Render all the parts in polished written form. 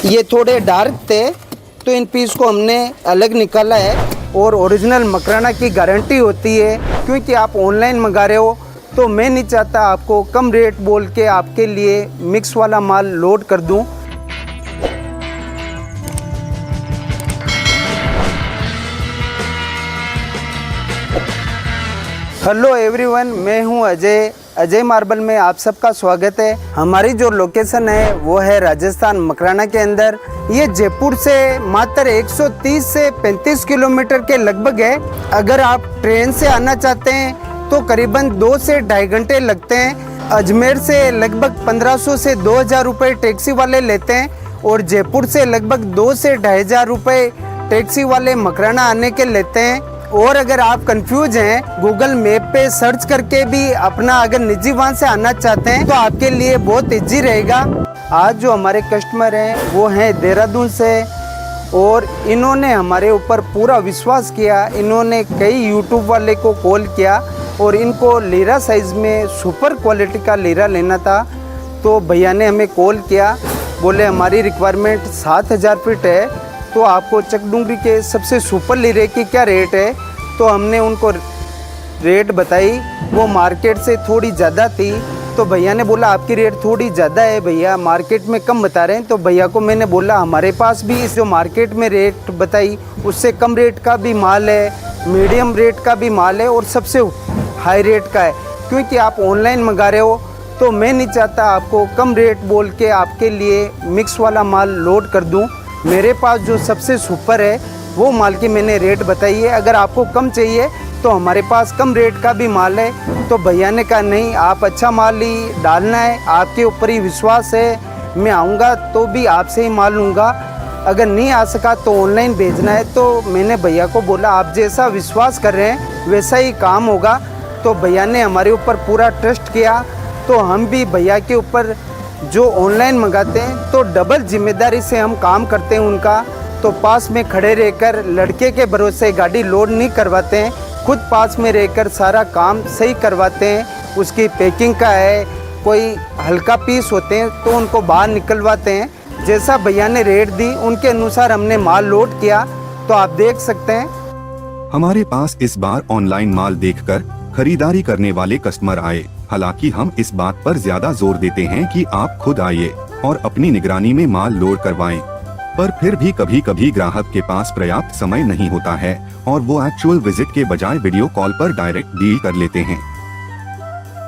ये थोड़े डार्क थे तो इन पीस को हमने अलग निकाला है। और ओरिजिनल मकराना की गारंटी होती है, क्योंकि आप ऑनलाइन मंगा रहे हो तो मैं नहीं चाहता आपको कम रेट बोल के आपके लिए मिक्स वाला माल लोड कर दूं। हेलो एवरीवन, मैं हूं अजय मार्बल में आप सबका स्वागत है। हमारी जो लोकेशन है वो है राजस्थान मकराना के अंदर। ये जयपुर से मात्र 130 से 35 किलोमीटर के लगभग है। अगर आप ट्रेन से आना चाहते हैं तो करीबन 2 से ढाई घंटे लगते हैं। अजमेर से लगभग 1500 से 2000 रुपये टैक्सी वाले लेते हैं और जयपुर से लगभग 2 से ढाई हज़ार रुपये टैक्सी वाले मकराना आने के लेते हैं। और अगर आप कंफ्यूज हैं, गूगल मैप पे सर्च करके भी अपना अगर निजी वाहन से आना चाहते हैं तो आपके लिए बहुत इजी रहेगा। आज जो हमारे कस्टमर हैं वो हैं देहरादून से और इन्होंने हमारे ऊपर पूरा विश्वास किया। इन्होंने कई यूट्यूब वाले को कॉल किया और इनको लीरा साइज़ में सुपर क्वालिटी का लीरा लेना था। तो भैया ने हमें कॉल किया, बोले हमारी रिक्वायरमेंट 7000 फीट है, तो आपको चकडूंगरी के सबसे सुपर लीरे की क्या रेट है। तो हमने उनको रेट बताई, वो मार्केट से थोड़ी ज़्यादा थी। तो भैया ने बोला आपकी रेट थोड़ी ज़्यादा है भैया, मार्केट में कम बता रहे हैं। तो भैया को मैंने बोला हमारे पास भी इस जो मार्केट में रेट बताई उससे कम रेट का भी माल है, मीडियम रेट का भी माल है और सबसे हाई रेट का है। क्योंकि आप ऑनलाइन मंगा रहे हो तो मैं नहीं चाहता आपको कम रेट बोल के आपके लिए मिक्स वाला माल लोड कर दूँ। मेरे पास जो सबसे सुपर है वो माल की मैंने रेट बताई है। अगर आपको कम चाहिए तो हमारे पास कम रेट का भी माल है। तो भैया ने कहा नहीं, आप अच्छा माल ही डालना है, आपके ऊपर ही विश्वास है, मैं आऊँगा तो भी आपसे ही माल लूँगा, अगर नहीं आ सका तो ऑनलाइन भेजना है। तो मैंने भैया को बोला आप जैसा विश्वास कर रहे हैं वैसा ही काम होगा। तो भैया ने हमारे ऊपर पूरा ट्रस्ट किया। तो हम भी भैया के ऊपर जो ऑनलाइन मंगाते हैं तो डबल जिम्मेदारी से हम काम करते हैं उनका। तो पास में खड़े रहकर लड़के के भरोसे गाड़ी लोड नहीं करवाते हैं, खुद पास में रहकर सारा काम सही करवाते हैं। उसकी पैकिंग का है, कोई हल्का पीस होते हैं तो उनको बाहर निकलवाते हैं। जैसा भैया ने रेट दी उनके अनुसार हमने माल लोड किया। तो आप देख सकते हैं हमारे पास इस बार ऑनलाइन माल देखकर खरीदारी करने वाले कस्टमर आए। हालांकि हम इस बात पर ज्यादा जोर देते हैं कि आप खुद आइए और अपनी निगरानी में माल लोड करवाएं। पर फिर भी कभी कभी ग्राहक के पास पर्याप्त समय नहीं होता है और वो एक्चुअल विजिट के बजाय वीडियो कॉल पर डायरेक्ट डील कर लेते हैं।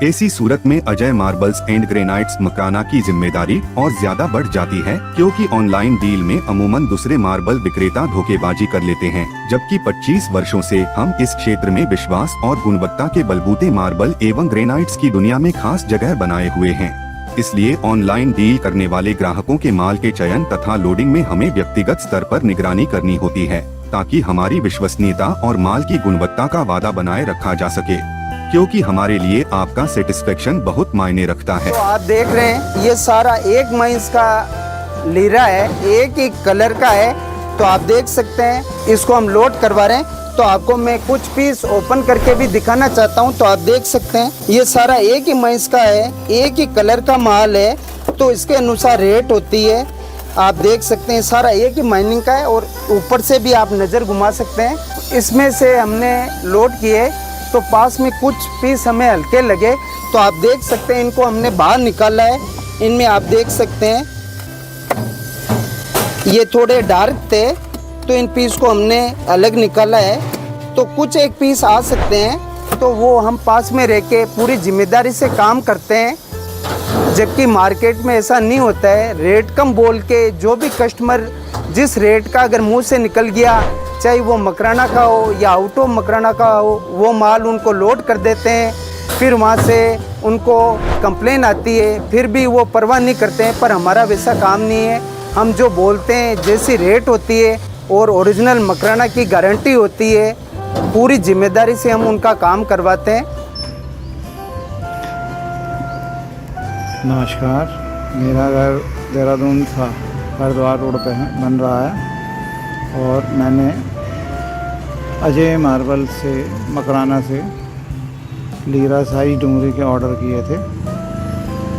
ऐसी सूरत में Ajay marbles and granites Makrana की जिम्मेदारी और ज्यादा बढ़ जाती है, क्योंकि ऑनलाइन डील में अमूमन दूसरे मार्बल विक्रेता धोखेबाजी कर लेते हैं। जबकि 25 वर्षों से हम इस क्षेत्र में विश्वास और गुणवत्ता के बलबूते मार्बल एवं ग्रेनाइट्स की दुनिया में खास जगह बनाए हुए हैं। इसलिए ऑनलाइन डील करने वाले ग्राहकों के माल के चयन तथा लोडिंग में हमें व्यक्तिगत स्तर पर निगरानी करनी होती है, ताकि हमारी विश्वसनीयता और माल की गुणवत्ता का वादा बनाए रखा जा सके, क्योंकि हमारे लिए आपका सेटिस्फेक्शन बहुत मायने रखता है। तो आप देख रहे हैं ये सारा एक माइंस का लीरा है, एक ही कलर का है। तो आप देख सकते हैं इसको हम लोड करवा रहे हैं। तो आपको मैं कुछ पीस ओपन करके भी दिखाना चाहता हूं। तो आप देख सकते हैं ये सारा एक ही माइंस का है, एक ही कलर का माल है, तो इसके अनुसार रेट होती है। आप देख सकते हैं सारा एक ही माइनिंग का है और ऊपर से भी आप नज़र घुमा सकते हैं। इसमें से हमने लोड किए तो पास में कुछ पीस हमें हल्के लगे। तो आप देख सकते हैं इनको हमने बाहर निकाला है। इनमें आप देख सकते हैं ये थोड़े डार्क थे तो इन पीस को हमने अलग निकाला है। तो कुछ एक पीस आ सकते हैं तो वो हम पास में रह के पूरी जिम्मेदारी से काम करते हैं। जबकि मार्केट में ऐसा नहीं होता है, रेट कम बोल के जो भी कस्टमर जिस रेट का अगर मुंह से निकल गया, चाहे वो मकराना का हो या आउट ऑफ मकराना का हो, वो माल उनको लोड कर देते हैं। फिर वहाँ से उनको कंप्लेन आती है, फिर भी वो परवाह नहीं करते हैं। पर हमारा वैसा काम नहीं है। हम जो बोलते हैं जैसी रेट होती है और ओरिजिनल मकराना की गारंटी होती है, पूरी जिम्मेदारी से हम उनका काम करवाते हैं। नमस्कार, मेरा घर देहरादून हरिद्वार रोड पे है, बन रहा है। और मैंने अजय मार्बल से मकराना से लीरा साइज डूंगरी के ऑर्डर किए थे,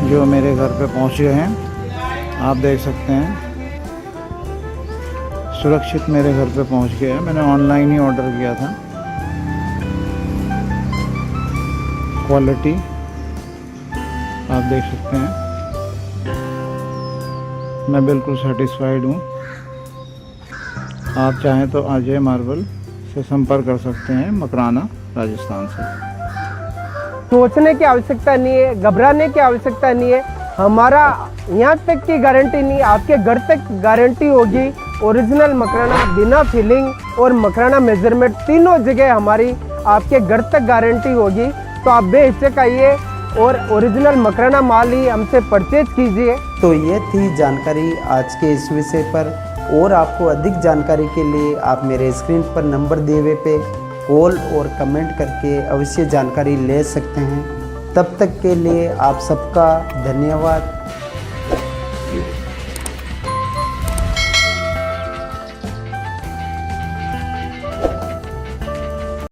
जो मेरे घर पे पहुंच गए हैं। आप देख सकते हैं सुरक्षित मेरे घर पे पहुंच गया है। मैंने ऑनलाइन ही ऑर्डर किया था। क्वालिटी आप देख सकते हैं, मैं बिल्कुल सेटिस्फाइड हूँ। आप चाहें तो अजय मार्बल से संपर्क कर सकते हैं, मकराना राजस्थान से। सोचने की आवश्यकता नहीं है, घबराने की आवश्यकता नहीं है। हमारा यहाँ तक की गारंटी नहीं, आपके घर तक गारंटी होगी। ओरिजिनल मकराना, बिना फिलिंग और मकराना मेजरमेंट तीनों जगह हमारी आपके घर तक गारंटी होगी। तो आप बेहिचक आइए और ओरिजिनल मकराना माल ही हमसे परचेज कीजिए। तो ये थी जानकारी आज के इस विषय पर, और आपको अधिक जानकारी के लिए आप मेरे स्क्रीन पर नंबर दिए हुए पे कॉल और कमेंट करके अवश्य जानकारी ले सकते हैं। तब तक के लिए आप सबका धन्यवाद।